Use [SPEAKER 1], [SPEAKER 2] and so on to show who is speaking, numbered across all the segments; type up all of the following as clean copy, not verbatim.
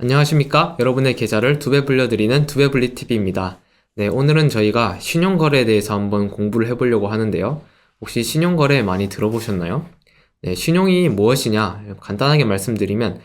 [SPEAKER 1] 안녕하십니까? 여러분의 계좌를 2배 불려드리는 2배 분리TV입니다. 네, 오늘은 저희가 신용거래에 대해서 한번 공부를 해보려고 하는데요. 혹시 신용거래 많이 들어보셨나요? 네, 신용이 무엇이냐? 간단하게 말씀드리면,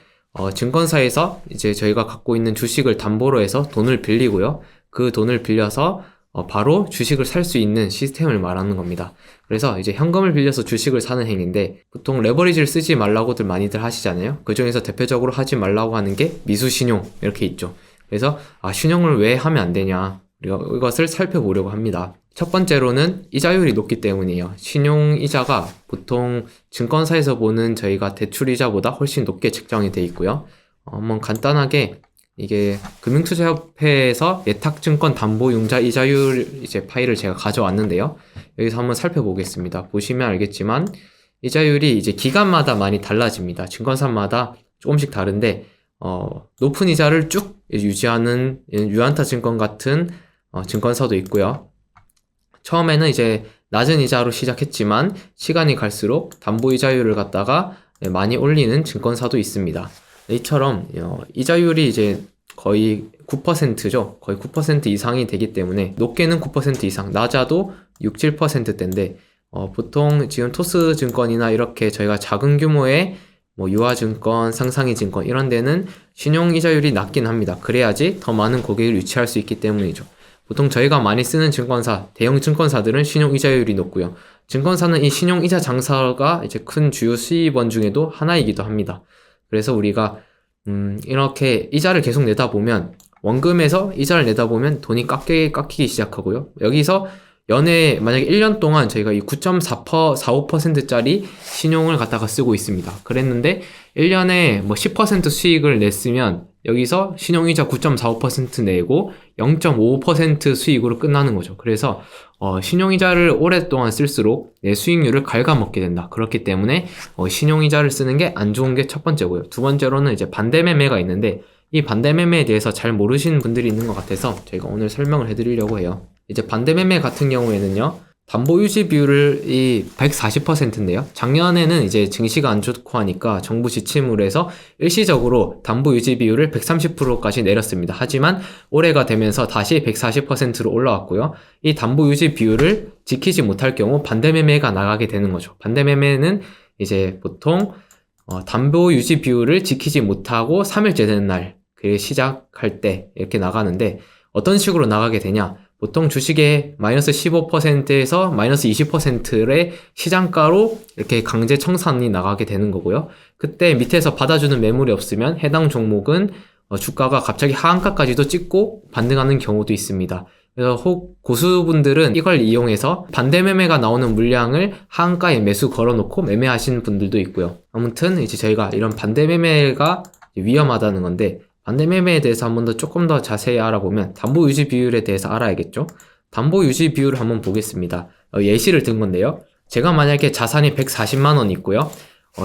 [SPEAKER 1] 증권사에서 이제 저희가 갖고 있는 주식을 담보로 해서 돈을 빌리고요. 그 돈을 빌려서 바로 주식을 살 수 있는 시스템을 말하는 겁니다. 그래서 이제 현금을 빌려서 주식을 사는 행위인데, 보통 레버리지를 쓰지 말라고들 많이들 하시잖아요. 그 중에서 대표적으로 하지 말라고 하는 게 미수신용 이렇게 있죠. 그래서 신용을 왜 하면 안 되냐, 우리가 이것을 살펴보려고 합니다. 첫 번째로는 이자율이 높기 때문이에요. 신용이자가 보통 증권사에서 보는 저희가 대출이자보다 훨씬 높게 책정이 돼 있고요. 한번 간단하게 이게 금융투자협회에서 예탁증권 담보융자 이자율 이제 파일을 제가 가져왔는데요. 여기서 한번 살펴보겠습니다. 보시면 알겠지만 이자율이 이제 기간마다 많이 달라집니다. 증권사마다 조금씩 다른데 높은 이자를 쭉 유지하는 유안타증권 같은 증권사도 있고요. 처음에는 이제 낮은 이자로 시작했지만 시간이 갈수록 담보이자율을 갖다가 많이 올리는 증권사도 있습니다. 이처럼 이자율이 이제 거의 9%죠. 거의 9% 이상이 되기 때문에 높게는 9% 이상, 낮아도 6, 7%대인데 보통 지금 토스증권이나 이렇게 저희가 작은 규모의 유아증권, 상상이증권 이런 데는 신용이자율이 낮긴 합니다. 그래야지 더 많은 고객을 유치할 수 있기 때문이죠. 보통 저희가 많이 쓰는 증권사, 대형 증권사들은 신용이자율이 높고요. 증권사는 이 신용이자 장사가 이제 큰 주요 수입원 중에도 하나이기도 합니다. 그래서 우리가 이렇게 이자를 계속 내다 보면 원금에서 이자를 내다 보면 돈이 깎이기 시작하고요. 여기서 연에 만약에 1년 동안 저희가 이 9.45%짜리 신용을 갖다가 쓰고 있습니다. 그랬는데 1년에 10% 수익을 냈으면 여기서 신용이자 9.45% 내고 0.5% 수익으로 끝나는 거죠. 그래서 신용이자를 오랫동안 쓸수록 내 수익률을 갉아먹게 된다. 그렇기 때문에 신용이자를 쓰는 게 안 좋은 게 첫 번째고요. 두 번째로는 이제 반대매매가 있는데 이 반대매매에 대해서 잘 모르시는 분들이 있는 것 같아서 저희가 오늘 설명을 해드리려고 해요. 이제 반대매매 같은 경우에는요, 담보유지 비율이 140%인데요. 작년에는 이제 증시가 안 좋고 하니까 정부 지침으로 해서 일시적으로 담보유지 비율을 130%까지 내렸습니다. 하지만 올해가 되면서 다시 140%로 올라왔고요. 이 담보유지 비율을 지키지 못할 경우 반대매매가 나가게 되는 거죠. 반대매매는 이제 보통 담보유지 비율을 지키지 못하고 3일째 되는 날, 그 시작할 때 이렇게 나가는데 어떤 식으로 나가게 되냐? 보통 주식의 마이너스 15%에서 마이너스 20%의 시장가로 이렇게 강제 청산이 나가게 되는 거고요. 그때 밑에서 받아주는 매물이 없으면 해당 종목은 주가가 갑자기 하한가까지도 찍고 반등하는 경우도 있습니다. 그래서 고수분들은 이걸 이용해서 반대매매가 나오는 물량을 하한가에 매수 걸어놓고 매매하시는 분들도 있고요. 아무튼 이제 저희가 이런 반대매매가 위험하다는 건데, 반대매매에 대해서 한번 더 조금 더 자세히 알아보면 담보유지 비율에 대해서 알아야겠죠. 담보유지 비율을 한번 보겠습니다. 예시를 든 건데요. 제가 만약에 자산이 140만원 있고요.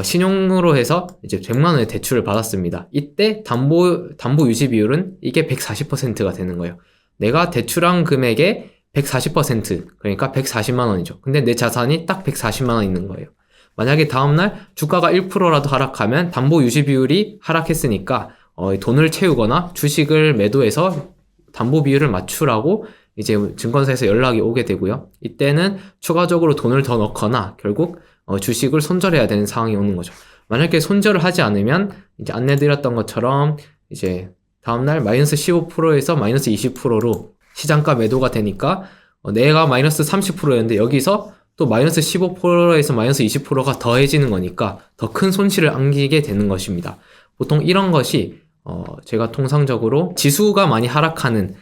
[SPEAKER 1] 신용으로 해서 이제 100만원의 대출을 받았습니다. 이때 담보유지 비율은 이게 140%가 되는 거예요. 내가 대출한 금액의 140%, 그러니까 140만원이죠. 근데 내 자산이 딱 140만원 있는 거예요. 만약에 다음날 주가가 1%라도 하락하면 담보유지 비율이 하락했으니까 돈을 채우거나 주식을 매도해서 담보 비율을 맞추라고 이제 증권사에서 연락이 오게 되고요. 이때는 추가적으로 돈을 더 넣거나 결국 주식을 손절해야 되는 상황이 오는 거죠. 만약에 손절을 하지 않으면 이제 안내드렸던 것처럼 이제 다음날 마이너스 15%에서 마이너스 20%로 시장가 매도가 되니까 내가 마이너스 30%였는데 여기서 또 마이너스 15%에서 마이너스 20%가 더해지는 거니까 더 큰 손실을 안기게 되는 것입니다. 보통 이런 것이 제가 통상적으로 지수가 많이 하락하는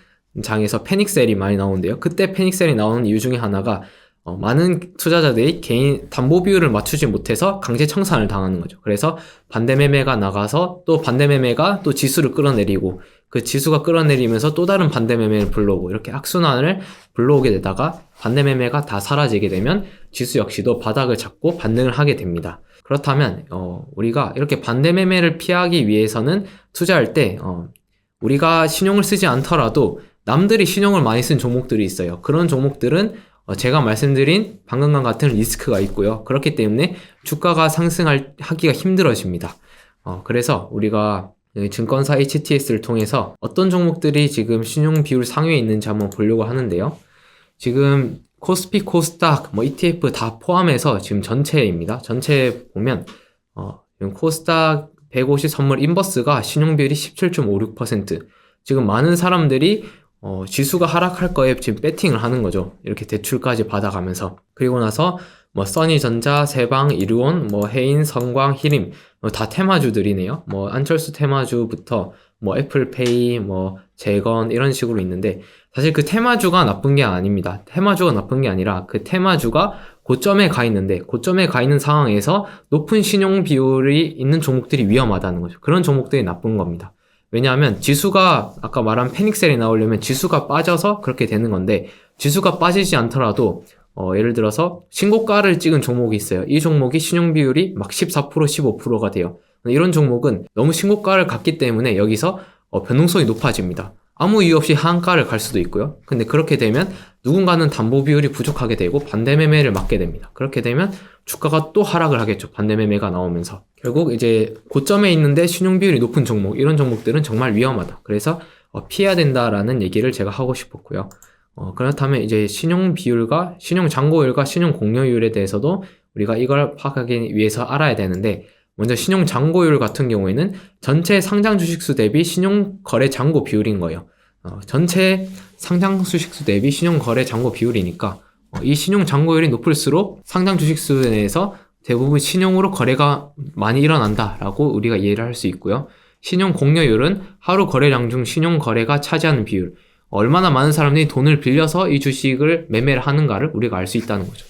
[SPEAKER 1] 장에서 패닉셀이 많이 나오는데요. 그때 패닉셀이 나오는 이유 중에 하나가 많은 투자자들이 개인 담보 비율을 맞추지 못해서 강제 청산을 당하는 거죠. 그래서 반대매매가 나가서 또 반대매매가 또 지수를 끌어내리고 그 지수가 끌어내리면서 또 다른 반대매매를 불러오고 이렇게 악순환을 불러오게 되다가 반대매매가 다 사라지게 되면 지수 역시도 바닥을 잡고 반등을 하게 됩니다. 그렇다면 우리가 이렇게 반대매매를 피하기 위해서는 투자할 때 우리가 신용을 쓰지 않더라도 남들이 신용을 많이 쓴 종목들이 있어요. 그런 종목들은 제가 말씀드린 방금과 같은 리스크가 있고요. 그렇기 때문에 주가가 상승하기가 힘들어집니다. 그래서 우리가 여기 증권사 HTS를 통해서 어떤 종목들이 지금 신용 비율 상위에 있는지 한번 보려고 하는데요. 지금 코스피, 코스닥, ETF 다 포함해서 지금 전체입니다. 전체 보면 코스닥 150 선물 인버스가 신용 비율이 17.56%. 지금 많은 사람들이 지수가 하락할 거에 지금 배팅을 하는 거죠. 이렇게 대출까지 받아가면서. 그리고 나서 써니전자, 세방, 이르온, 해인, 성광, 히림 다 테마주들이네요. 안철수 테마주부터 애플페이, 재건 이런 식으로 있는데 사실 그 테마주가 나쁜 게 아닙니다. 테마주가 나쁜 게 아니라 그 테마주가 고점에 가 있는데 고점에 가 있는 상황에서 높은 신용 비율이 있는 종목들이 위험하다는 거죠. 그런 종목들이 나쁜 겁니다. 왜냐하면 지수가 아까 말한 패닉셀이 나오려면 지수가 빠져서 그렇게 되는 건데 지수가 빠지지 않더라도 예를 들어서 신고가를 찍은 종목이 있어요. 이 종목이 신용 비율이 막 14%, 15%가 돼요. 이런 종목은 너무 신고가를 갔기 때문에 여기서 변동성이 높아집니다. 아무 이유 없이 하한가를 갈 수도 있고요. 근데 그렇게 되면 누군가는 담보 비율이 부족하게 되고 반대 매매를 맞게 됩니다. 그렇게 되면 주가가 또 하락을 하겠죠. 반대 매매가 나오면서. 결국 이제 고점에 있는데 신용 비율이 높은 종목, 이런 종목들은 정말 위험하다. 그래서 피해야 된다라는 얘기를 제가 하고 싶었고요. 그렇다면 이제 신용 비율과 신용 잔고율과 신용 공여율에 대해서도 우리가 이걸 파악하기 위해서 알아야 되는데, 먼저 신용 잔고율 같은 경우에는 전체 상장 주식수 대비 신용 거래 잔고 비율인 거예요. 전체 상장 주식수 대비 신용 거래 잔고 비율이니까 이 신용 잔고율이 높을수록 상장 주식수 내에서 대부분 신용으로 거래가 많이 일어난다라고 우리가 이해를 할 수 있고요. 신용 공여율은 하루 거래량 중 신용 거래가 차지하는 비율, 얼마나 많은 사람들이 돈을 빌려서 이 주식을 매매를 하는가를 우리가 알 수 있다는 거죠.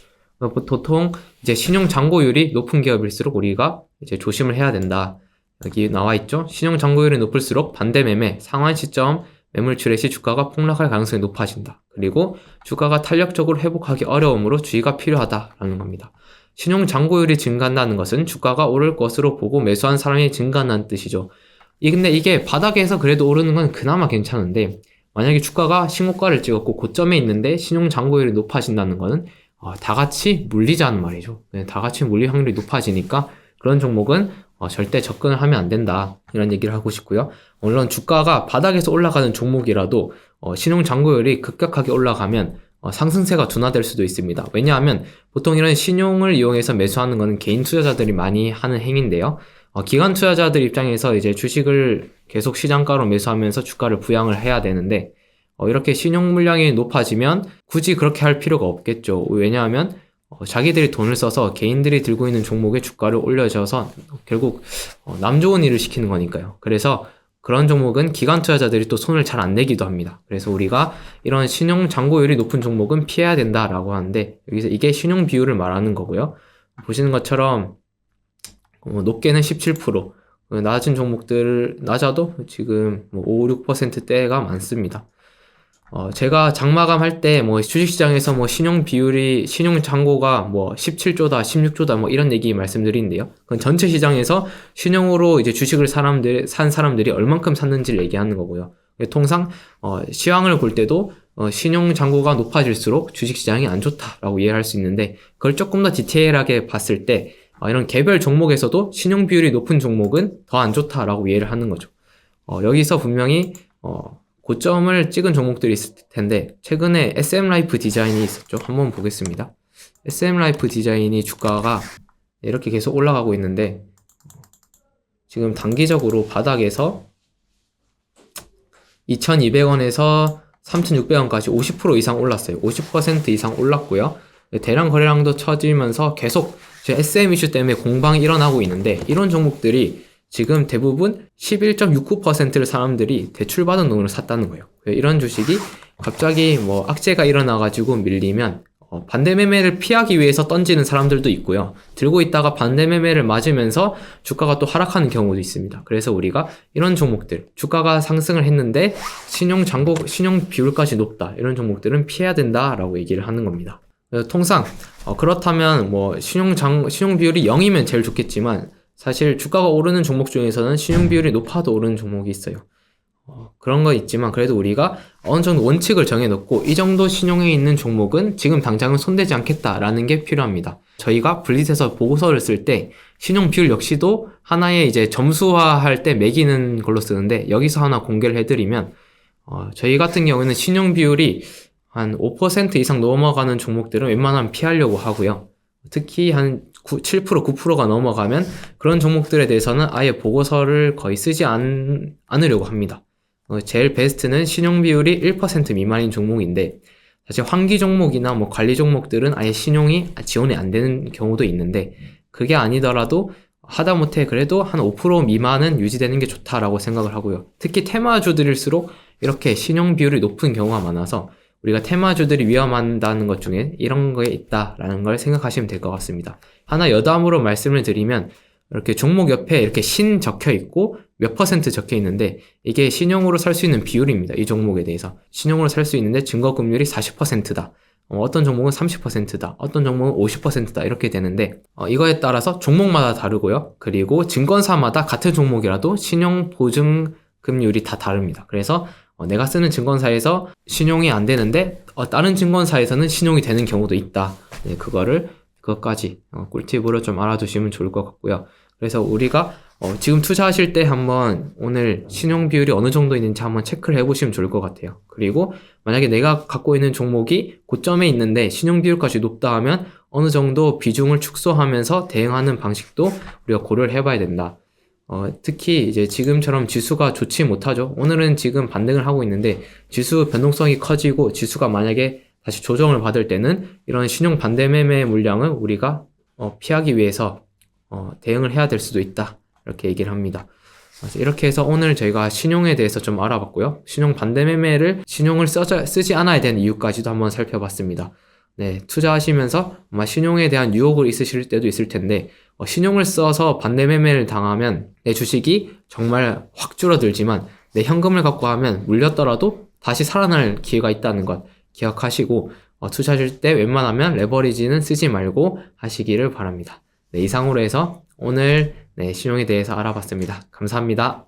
[SPEAKER 1] 보통 이제 신용 잔고율이 높은 기업일수록 우리가 이제 조심을 해야 된다. 여기 나와 있죠. 신용 잔고율이 높을수록 반대 매매, 상환 시점, 매물 출회 시 주가가 폭락할 가능성이 높아진다. 그리고 주가가 탄력적으로 회복하기 어려우므로 주의가 필요하다라는 겁니다. 신용 잔고율이 증가한다는 것은 주가가 오를 것으로 보고 매수한 사람이 증가한다는 뜻이죠. 근데 이게 바닥에서 그래도 오르는 건 그나마 괜찮은데, 만약에 주가가 신고가를 찍었고 고점에 있는데 신용 잔고율이 높아진다는 거는 다 같이 물리자는 말이죠. 다 같이 물릴 확률이 높아지니까 그런 종목은 절대 접근을 하면 안 된다, 이런 얘기를 하고 싶고요. 물론 주가가 바닥에서 올라가는 종목이라도 신용 잔고율이 급격하게 올라가면 상승세가 둔화될 수도 있습니다. 왜냐하면 보통 이런 신용을 이용해서 매수하는 것은 개인 투자자들이 많이 하는 행위인데요. 기관 투자자들 입장에서 이제 주식을 계속 시장가로 매수하면서 주가를 부양을 해야 되는데 이렇게 신용 물량이 높아지면 굳이 그렇게 할 필요가 없겠죠. 왜냐하면 자기들이 돈을 써서 개인들이 들고 있는 종목의 주가를 올려줘서 결국 남 좋은 일을 시키는 거니까요. 그래서 그런 종목은 기관 투자자들이 또 손을 잘 안 내기도 합니다. 그래서 우리가 이런 신용 잔고율이 높은 종목은 피해야 된다라고 하는데, 여기서 이게 신용 비율을 말하는 거고요. 보시는 것처럼 높게는 17%, 낮은 종목들, 낮아도 지금 5, 6%대가 많습니다. 제가 장마감 할 때 주식시장에서 신용 비율이, 신용 잔고가 17조다, 16조다 이런 얘기 말씀드리는데요. 그건 전체 시장에서 신용으로 이제 주식을 산 사람들이 얼만큼 샀는지를 얘기하는 거고요. 통상 시황을 볼 때도 신용 잔고가 높아질수록 주식시장이 안 좋다라고 이해할 수 있는데, 그걸 조금 더 디테일하게 봤을 때 이런 개별 종목에서도 신용 비율이 높은 종목은 더 안 좋다라고 이해를 하는 거죠. 여기서 분명히 고점을 찍은 종목들이 있을 텐데, 최근에 SM라이프 디자인이 있었죠. 한번 보겠습니다. SM라이프 디자인이 주가가 이렇게 계속 올라가고 있는데, 지금 단기적으로 바닥에서 2200원에서 3600원까지 50% 이상 올랐어요. 50% 이상 올랐고요. 대량 거래량도 쳐지면서 계속 SM 이슈 때문에 공방이 일어나고 있는데, 이런 종목들이 지금 대부분 11.69%를 사람들이 대출받은 돈으로 샀다는 거예요. 이런 주식이 갑자기 악재가 일어나가지고 밀리면 반대 매매를 피하기 위해서 던지는 사람들도 있고요. 들고 있다가 반대 매매를 맞으면서 주가가 또 하락하는 경우도 있습니다. 그래서 우리가 이런 종목들, 주가가 상승을 했는데 신용 비율까지 높다, 이런 종목들은 피해야 된다라고 얘기를 하는 겁니다. 통상 그렇다면 신용 비율이 0이면 제일 좋겠지만, 사실 주가가 오르는 종목 중에서는 신용 비율이 높아도 오르는 종목이 있어요. 그런 거 있지만 그래도 우리가 어느 정도 원칙을 정해놓고 이 정도 신용에 있는 종목은 지금 당장은 손대지 않겠다라는 게 필요합니다. 저희가 블릿에서 보고서를 쓸 때 신용 비율 역시도 하나의 이제 점수화할 때 매기는 걸로 쓰는데, 여기서 하나 공개를 해드리면, 저희 같은 경우에는 신용 비율이 한 5% 이상 넘어가는 종목들은 웬만하면 피하려고 하고요. 특히 한 7%, 9%가 넘어가면 그런 종목들에 대해서는 아예 보고서를 거의 쓰지 않으려고 합니다. 제일 베스트는 신용 비율이 1% 미만인 종목인데, 사실 환기 종목이나 뭐 관리 종목들은 아예 신용이 지원이 안 되는 경우도 있는데, 그게 아니더라도 하다못해 그래도 한 5% 미만은 유지되는 게 좋다라고 생각을 하고요. 특히 테마주들일수록 이렇게 신용 비율이 높은 경우가 많아서 우리가 테마주들이 위험한다는 것 중에 이런 거에 있다라는 걸 생각하시면 될 것 같습니다. 하나 여담으로 말씀을 드리면, 이렇게 종목 옆에 이렇게 신 적혀 있고 몇 퍼센트 적혀 있는데, 이게 신용으로 살 수 있는 비율입니다. 이 종목에 대해서 신용으로 살 수 있는데 증거금률이 40%다. 어떤 종목은 30%다. 어떤 종목은 50%다. 이렇게 되는데, 이거에 따라서 종목마다 다르고요. 그리고 증권사마다 같은 종목이라도 신용 보증금률이 다 다릅니다. 그래서 내가 쓰는 증권사에서 신용이 안 되는데 다른 증권사에서는 신용이 되는 경우도 있다. 네, 그것까지 꿀팁으로 좀 알아두시면 좋을 것 같고요. 그래서 우리가 지금 투자하실 때 한번 오늘 신용 비율이 어느 정도 있는지 한번 체크를 해보시면 좋을 것 같아요. 그리고 만약에 내가 갖고 있는 종목이 고점에 있는데 신용 비율까지 높다 하면 어느 정도 비중을 축소하면서 대응하는 방식도 우리가 고려를 해봐야 된다. 특히 이제 지금처럼 지수가 좋지 못하죠. 오늘은 지금 반등을 하고 있는데 지수 변동성이 커지고 지수가 만약에 다시 조정을 받을 때는 이런 신용 반대 매매 물량을 우리가 피하기 위해서 대응을 해야 될 수도 있다. 이렇게 얘기를 합니다. 그래서 이렇게 해서 오늘 저희가 신용에 대해서 좀 알아봤고요. 신용 반대 매매를 신용을 쓰지 않아야 되는 이유까지도 한번 살펴봤습니다. 네, 투자하시면서 아마 신용에 대한 유혹을 있으실 때도 있을 텐데, 신용을 써서 반대 매매를 당하면 내 주식이 정말 확 줄어들지만 내 현금을 갖고 하면 물렸더라도 다시 살아날 기회가 있다는 것 기억하시고, 투자하실 때 웬만하면 레버리지는 쓰지 말고 하시기를 바랍니다. 네, 이상으로 해서 오늘 신용에 대해서 알아봤습니다. 감사합니다.